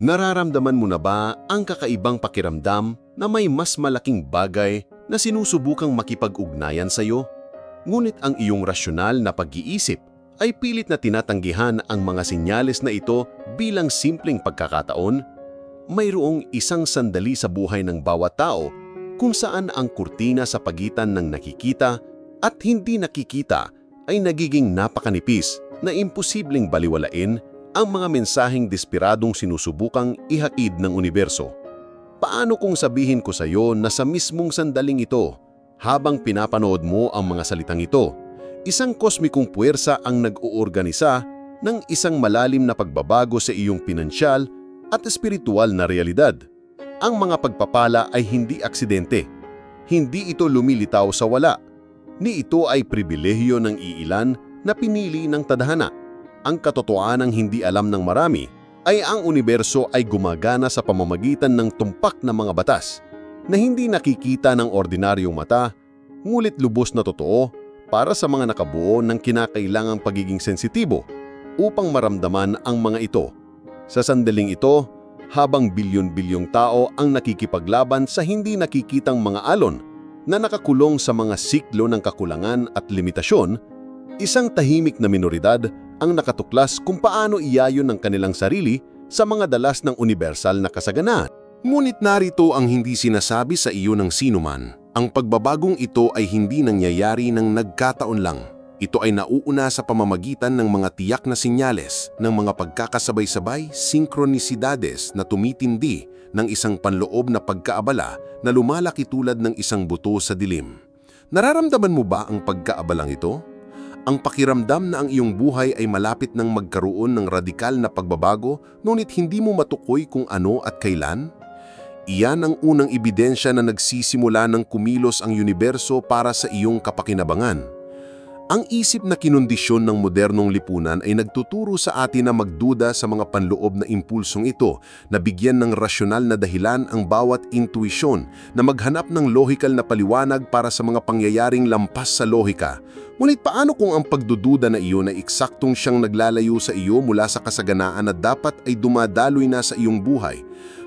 Nararamdaman mo na ba ang kakaibang pakiramdam na may mas malaking bagay na sinusubukang makipag-ugnayan sa iyo? Ngunit ang iyong rasyonal na pag-iisip ay pilit na tinatanggihan ang mga senyales na ito bilang simpleng pagkakataon? Mayroong isang sandali sa buhay ng bawat tao kung saan ang kurtina sa pagitan ng nakikita at hindi nakikita ay nagiging napakanipis na imposibleng baliwalain ang mga mensaheng desperadong sinusubukang ihatid ng universo. Paano kung sabihin ko sa iyo na sa mismong sandaling ito, habang pinapanood mo ang mga salitang ito, isang kosmikong puwersa ang nag-oorganisa ng isang malalim na pagbabago sa iyong pinansyal at espiritual na realidad? Ang mga pagpapala ay hindi aksidente. Hindi ito lumilitaw sa wala. Ni ito ay pribilehyo ng iilan na pinili ng tadhana. Ang katotohanang hindi alam ng marami ay ang universo ay gumagana sa pamamagitan ng tumpak na mga batas na hindi nakikita ng ordinaryong mata, ngulit lubos na totoo para sa mga nakabuo ng kinakailangang pagiging sensitibo upang maramdaman ang mga ito. Sa sandaling ito, habang bilyon-bilyong tao ang nakikipaglaban sa hindi nakikitang mga alon na nakakulong sa mga siklo ng kakulangan at limitasyon, isang tahimik na minoridad ang nakatuklas kung paano iayon ng kanilang sarili sa mga dalas ng universal na kasaganaan. Ngunit narito ang hindi sinasabi sa iyo ng sinuman. Ang pagbabagong ito ay hindi nangyayari ng nagkataon lang. Ito ay nauuna sa pamamagitan ng mga tiyak na senyales, ng mga pagkakasabay-sabay, sinkronisidades na tumitindi ng isang panloob na pagkaabala na lumalaki tulad ng isang buto sa dilim. Nararamdaman mo ba ang pagkaabalang ito? Ang pakiramdam na ang iyong buhay ay malapit ng magkaroon ng radikal na pagbabago, ngunit hindi mo matukoy kung ano at kailan? Iyan ang unang ebidensya na nagsisimula ng kumilos ang universo para sa iyong kapakinabangan. Ang isip na kinondisyon ng modernong lipunan ay nagtuturo sa atin na magduda sa mga panloob na impulsong ito, na bigyan ng rasyonal na dahilan ang bawat intuisyon, na maghanap ng lohikal na paliwanag para sa mga pangyayaring lampas sa lohika. Ngunit paano kung ang pagdududa na iyon ay eksaktong siyang naglalayo sa iyo mula sa kasaganaan na dapat ay dumadaloy na sa iyong buhay?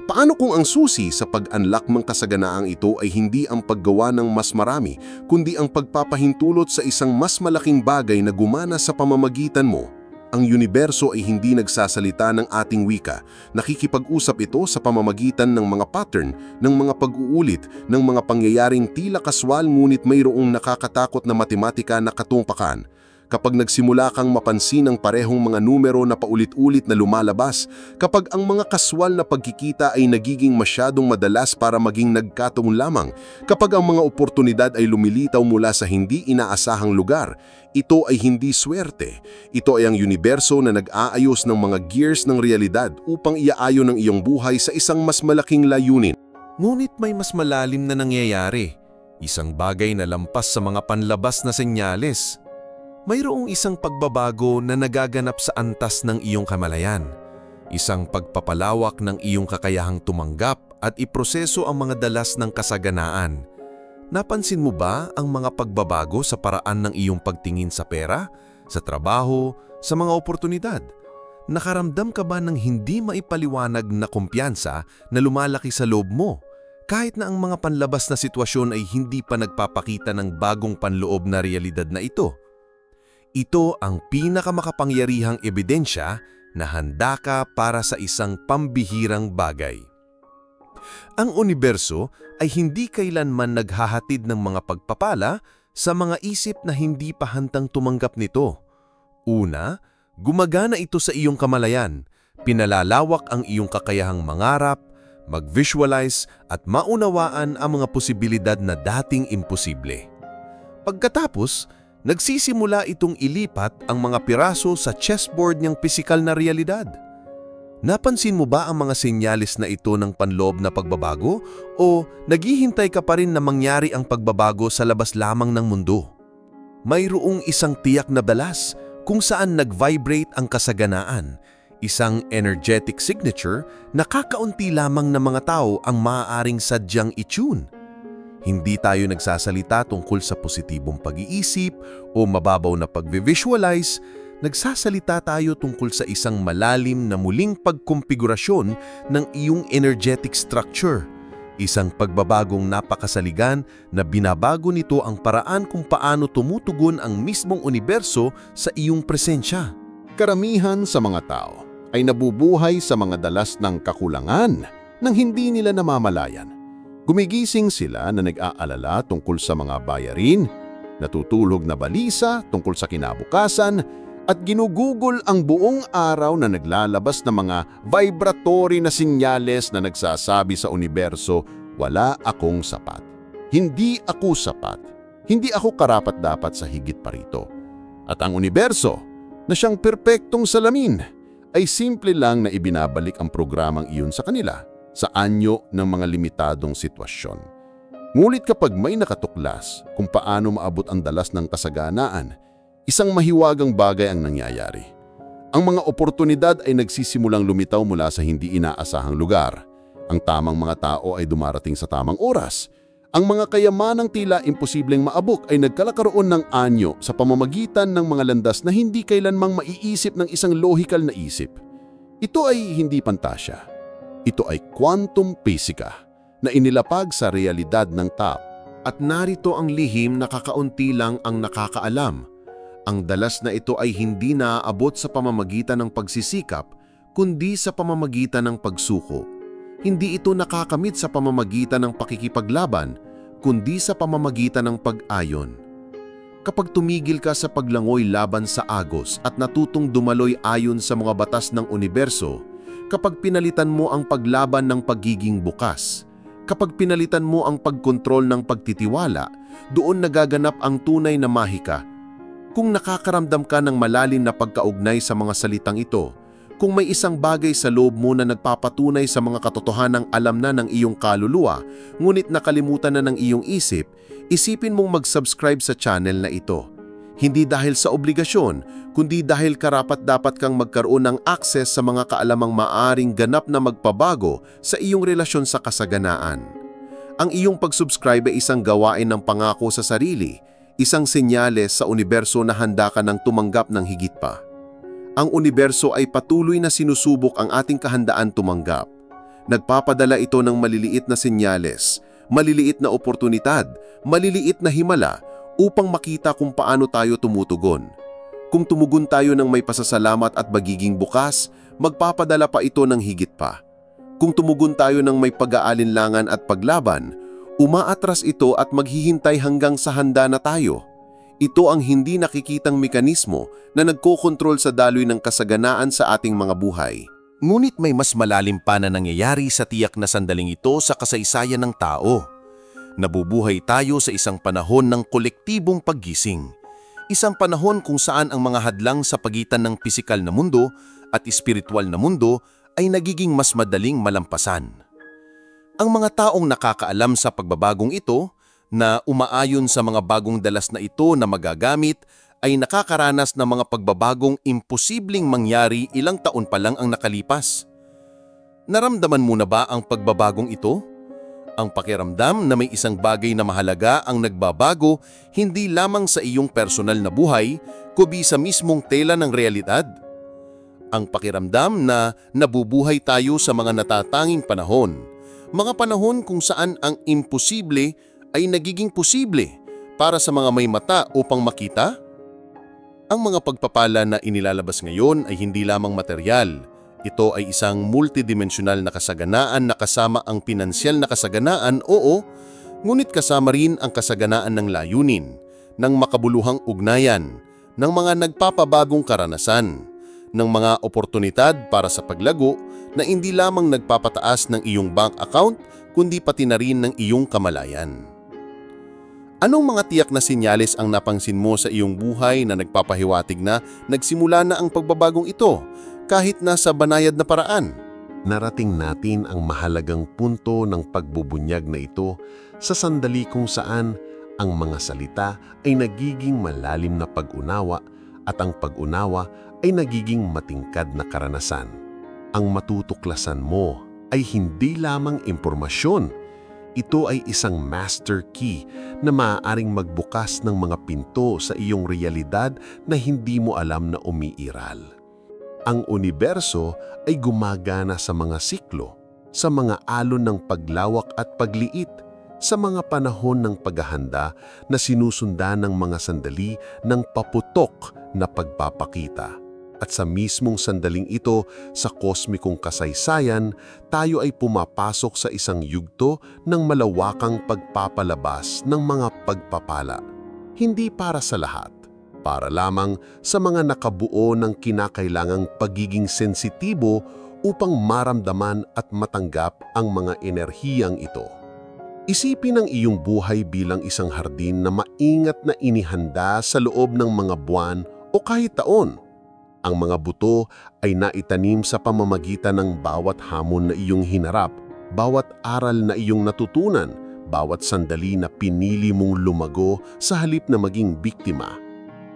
Paano kung ang susi sa pag-unlock ng kasaganaang ito ay hindi ang paggawa ng mas marami, kundi ang pagpapahintulot sa isang mas malaking bagay na gumana sa pamamagitan mo? Ang universo ay hindi nagsasalita ng ating wika. Nakikipag-usap ito sa pamamagitan ng mga pattern, ng mga pag-uulit, ng mga pangyayaring tila kaswal ngunit mayroong nakakatakot na matematika na katumpakan. Kapag nagsimula kang mapansin ang parehong mga numero na paulit-ulit na lumalabas, kapag ang mga kaswal na pagkikita ay nagiging masyadong madalas para maging nagkataon lamang, kapag ang mga oportunidad ay lumilitaw mula sa hindi inaasahang lugar, ito ay hindi swerte. Ito ay ang universo na nag-aayos ng mga gears ng realidad upang iaayon ang iyong buhay sa isang mas malaking layunin. Ngunit may mas malalim na nangyayari. Isang bagay na lampas sa mga panlabas na senyales. Mayroong isang pagbabago na nagaganap sa antas ng iyong kamalayan. Isang pagpapalawak ng iyong kakayahang tumanggap at iproseso ang mga dalas ng kasaganaan. Napansin mo ba ang mga pagbabago sa paraan ng iyong pagtingin sa pera, sa trabaho, sa mga oportunidad? Nakaramdam ka ba ng hindi maipaliwanag na kumpiyansa na lumalaki sa loob mo? Kahit na ang mga panlabas na sitwasyon ay hindi pa nagpapakita ng bagong panloob na realidad na ito. Ito ang pinakamakapangyarihang ebidensya na handa ka para sa isang pambihirang bagay. Ang universo ay hindi kailanman naghahatid ng mga pagpapala sa mga isip na hindi pa hantang tumanggap nito. Una, gumagana ito sa iyong kamalayan, pinalalawak ang iyong kakayahang mangarap, mag-visualize at maunawaan ang mga posibilidad na dating imposible. Pagkatapos, nagsisimula itong ilipat ang mga piraso sa chessboard niyang pisikal na realidad. Napansin mo ba ang mga senyales na ito ng panloob na pagbabago o naghihintay ka pa rin na mangyari ang pagbabago sa labas lamang ng mundo? Mayroong isang tiyak na balas kung saan nag-vibrate ang kasaganaan, isang energetic signature na kakaunti lamang ng mga tao ang maaaring sadyang i-tune. Hindi tayo nagsasalita tungkol sa positibong pag-iisip o mababaw na pag-visualize. nagsasalita tayo tungkol sa isang malalim na muling pagkumpigurasyon ng iyong energetic structure. Isang pagbabagong napakasaligan na binabago nito ang paraan kung paano tumutugon ang mismong universo sa iyong presensya. Karamihan sa mga tao ay nabubuhay sa mga dalas ng kakulangan nang hindi nila namamalayan. Gumigising sila na nag-aalala tungkol sa mga bayarin, natutulog na balisa tungkol sa kinabukasan, at ginugugol ang buong araw na naglalabas ng mga vibratory na sinyales na nagsasabi sa universo, wala akong sapat. Hindi ako sapat. Hindi ako karapat-dapat sa higit pa rito. At ang universo, na siyang perpektong salamin, ay simple lang na ibinabalik ang programang iyon sa kanila sa anyo ng mga limitadong sitwasyon. Ngunit kapag may nakatuklas kung paano maabot ang dalas ng kasaganaan, isang mahiwagang bagay ang nangyayari. Ang mga oportunidad ay nagsisimulang lumitaw mula sa hindi inaasahang lugar. Ang tamang mga tao ay dumarating sa tamang oras. Ang mga kayamanang tila imposibleng maabot ay nagkalakaroon ng anyo sa pamamagitan ng mga landas na hindi kailanmang maiisip ng isang lohikal na isip. Ito ay hindi pantasya. Ito ay quantum physics na inilapag sa realidad ng tao. At narito ang lihim na kakaunti lang ang nakakaalam. Ang dalas na ito ay hindi naaabot sa pamamagitan ng pagsisikap, kundi sa pamamagitan ng pagsuko. Hindi ito nakakamit sa pamamagitan ng pakikipaglaban, kundi sa pamamagitan ng pag-ayon. Kapag tumigil ka sa paglangoy laban sa agos at natutong dumaloy ayon sa mga batas ng universo, kapag pinalitan mo ang paglaban ng pagiging bukas, kapag pinalitan mo ang pagkontrol ng pagtitiwala, doon nagaganap ang tunay na mahika. Kung nakakaramdam ka ng malalim na pagkaugnay sa mga salitang ito, kung may isang bagay sa loob mo na nagpapatunay sa mga katotohanang alam na ng iyong kaluluwa, ngunit nakalimutan na ng iyong isip, isipin mong mag-subscribe sa channel na ito. Hindi dahil sa obligasyon, kundi dahil karapat-dapat kang magkaroon ng access sa mga kaalamang maaring ganap na magpabago sa iyong relasyon sa kasaganaan. Ang iyong pag-subscribe ay isang gawain ng pangako sa sarili, isang senyales sa universo na handa ka ng tumanggap ng higit pa. Ang universo ay patuloy na sinusubok ang ating kahandaan tumanggap. Nagpapadala ito ng maliliit na senyales, maliliit na oportunidad, maliliit na himala upang makita kung paano tayo tumutugon. Kung tumugon tayo ng may pasasalamat at magiging bukas, magpapadala pa ito ng higit pa. Kung tumugon tayo ng may pag-aalinlangan at paglaban, umaatras ito at maghihintay hanggang sa handa na tayo. Ito ang hindi nakikitang mekanismo na nagkokontrol sa daloy ng kasaganaan sa ating mga buhay. Ngunit may mas malalim pa na nangyayari sa tiyak na sandaling ito sa kasaysayan ng tao. Nabubuhay tayo sa isang panahon ng kolektibong paggising. Isang panahon kung saan ang mga hadlang sa pagitan ng pisikal na mundo at espiritual na mundo ay nagiging mas madaling malampasan. Ang mga taong nakakaalam sa pagbabagong ito, na umaayon sa mga bagong dalas na ito na magagamit, ay nakakaranas ng mga pagbabagong imposibleng mangyari ilang taon pa lang ang nakalipas. Naramdaman mo na ba ang pagbabagong ito? Ang pakiramdam na may isang bagay na mahalaga ang nagbabago hindi lamang sa iyong personal na buhay, kundi sa mismong tela ng realidad. Ang pakiramdam na nabubuhay tayo sa mga natatanging panahon, mga panahon kung saan ang imposible ay nagiging posible para sa mga may mata upang makita? Ang mga pagpapala na inilalabas ngayon ay hindi lamang material. Ito ay isang multidimensional na kasaganaan na kasama ang pinansyal na kasaganaan, oo, ngunit kasama rin ang kasaganaan ng layunin, ng makabuluhang ugnayan, ng mga nagpapabagong karanasan, ng mga oportunidad para sa paglago na hindi lamang nagpapataas ng iyong bank account, kundi pati na rin ng iyong kamalayan. Anong mga tiyak na senyales ang napansin mo sa iyong buhay na nagpapahiwatig na nagsimula na ang pagbabagong ito kahit nasa banayad na paraan? Narating natin ang mahalagang punto ng pagbubunyag na ito sa sandali kung saan ang mga salita ay nagiging malalim na pag-unawa at ang pag-unawa ay nagiging matingkad na karanasan. Ang matutuklasan mo ay hindi lamang impormasyon. ito ay isang master key na maaaring magbukas ng mga pinto sa iyong realidad na hindi mo alam na umiiral. Ang universo ay gumagana sa mga siklo, sa mga alon ng paglawak at pagliit, sa mga panahon ng paghahanda na sinusundan ng mga sandali ng paputok na pagpapakita. At sa mismong sandaling ito, sa kosmikong kasaysayan, tayo ay pumapasok sa isang yugto ng malawakang pagpapalabas ng mga pagpapala. Hindi para sa lahat, para lamang sa mga nakabuo ng kinakailangang pagiging sensitibo upang maramdaman at matanggap ang mga enerhiyang ito. Isipin ang iyong buhay bilang isang hardin na maingat na inihanda sa loob ng mga buwan o kahit taon. Ang mga buto ay naitanim sa pamamagitan ng bawat hamon na iyong hinarap, bawat aral na iyong natutunan, bawat sandali na pinili mong lumago sa halip na maging biktima.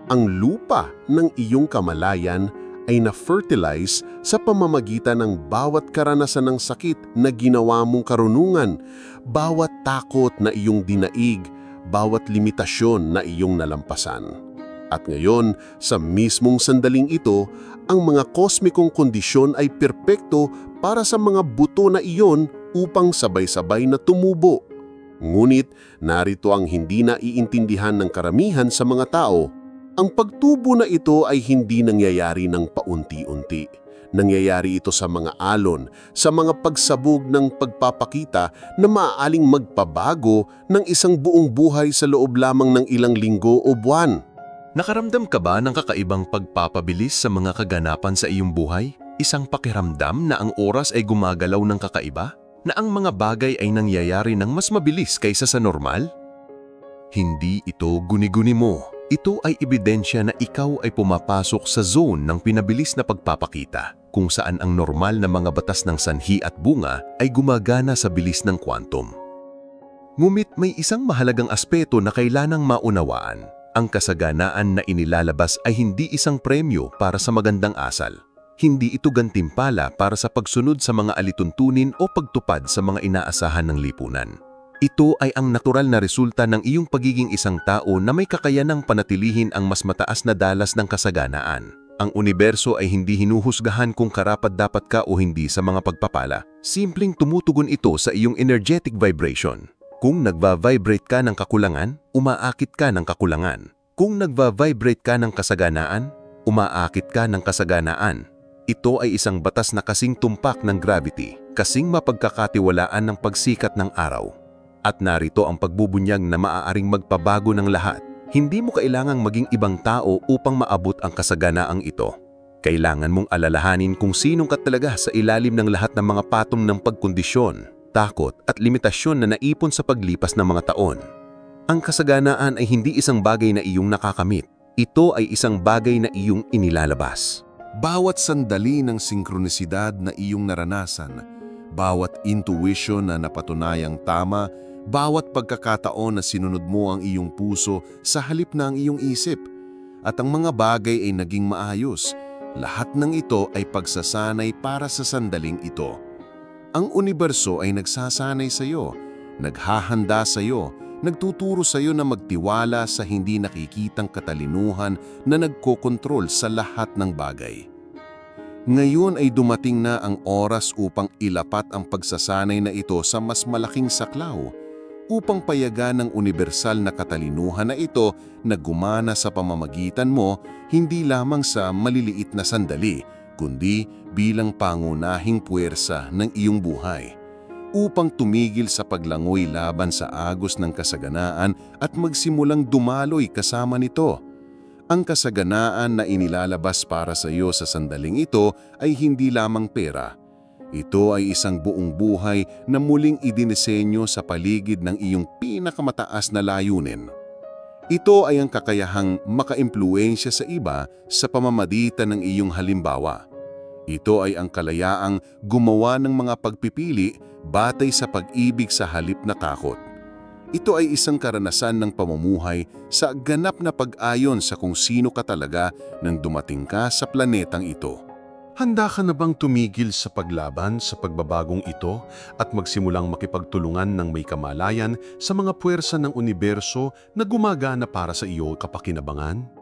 Ang lupa ng iyong kamalayan ay na-fertilize sa pamamagitan ng bawat karanasan ng sakit na ginawa mong karunungan, bawat takot na iyong dinaig, bawat limitasyon na iyong nalampasan. At ngayon, sa mismong sandaling ito, ang mga kosmikong kondisyon ay perpekto para sa mga buto na iyon upang sabay-sabay na tumubo. Ngunit narito ang hindi na iintindihan ng karamihan sa mga tao. Ang pagtubo na ito ay hindi nangyayari ng paunti-unti. Nangyayari ito sa mga alon, sa mga pagsabog ng pagpapakita na maaaring magpabago ng isang buong buhay sa loob lamang ng ilang linggo o buwan. Nakaramdam ka ba ng kakaibang pagpapabilis sa mga kaganapan sa iyong buhay? Isang pakiramdam na ang oras ay gumagalaw ng kakaiba? Na ang mga bagay ay nangyayari ng mas mabilis kaysa sa normal? Hindi ito guni-guni mo. Ito ay ebidensya na ikaw ay pumapasok sa zone ng pinabilis na pagpapakita, kung saan ang normal na mga batas ng sanhi at bunga ay gumagana sa bilis ng quantum. Ngunit may isang mahalagang aspeto na kailangang maunawaan. Ang kasaganaan na inilalabas ay hindi isang premyo para sa magandang asal. Hindi ito gantimpala para sa pagsunod sa mga alituntunin o pagtupad sa mga inaasahan ng lipunan. Ito ay ang natural na resulta ng iyong pagiging isang tao na may kakayanang panatilihin ang mas mataas na dalas ng kasaganaan. Ang universo ay hindi hinuhusgahan kung karapat-dapat ka o hindi sa mga pagpapala. Simpleng tumutugon ito sa iyong energetic vibration. Kung nagva-vibrate ka ng kakulangan, umaakit ka ng kakulangan. Kung nagva-vibrate ka ng kasaganaan, umaakit ka ng kasaganaan. Ito ay isang batas na kasing tumpak ng gravity, kasing mapagkakatiwalaan ng pagsikat ng araw. At narito ang pagbubunyag na maaaring magpabago ng lahat. Hindi mo kailangang maging ibang tao upang maabot ang kasaganaang ito. Kailangan mong alalahanin kung sinong ka talaga sa ilalim ng lahat ng mga patong ng pagkondisyon, takot at limitasyon na naipon sa paglipas ng mga taon. Ang kasaganaan ay hindi isang bagay na iyong nakakamit. Ito ay isang bagay na iyong inilalabas. Bawat sandali ng sinkronisidad na iyong naranasan, bawat intuition na napatunayang tama, bawat pagkakataon na sinunod mo ang iyong puso sa halip na ang iyong isip, at ang mga bagay ay naging maayos, lahat ng ito ay pagsasanay para sa sandaling ito. Ang universo ay nagsasanay sa iyo, naghahanda sa iyo, nagtuturo sa iyo na magtiwala sa hindi nakikitang katalinuhan na nagkokontrol sa lahat ng bagay. Ngayon ay dumating na ang oras upang ilapat ang pagsasanay na ito sa mas malaking saklaw, upang payagan ng universal na katalinuhan na ito na gumana sa pamamagitan mo hindi lamang sa maliliit na sandali, kundi bilang pangunahing puwersa ng iyong buhay, upang tumigil sa paglangoy laban sa agos ng kasaganaan at magsimulang dumaloy kasama nito. Ang kasaganaan na inilalabas para sa iyo sa sandaling ito ay hindi lamang pera. Ito ay isang buong buhay na muling idinisenyo sa paligid ng iyong pinakamataas na layunin. Ito ay ang kakayahang makaimpluwensya sa iba sa pamamagitan ng iyong halimbawa. Ito ay ang kalayaang gumawa ng mga pagpipili batay sa pag-ibig sa halip na takot. Ito ay isang karanasan ng pamumuhay sa ganap na pag-ayon sa kung sino ka talaga nang dumating ka sa planetang ito. Handa ka na bang tumigil sa paglaban sa pagbabagong ito at magsimulang makipagtulungan ng may kamalayan sa mga puwersa ng universo na gumagana para sa iyo kapakinabangan?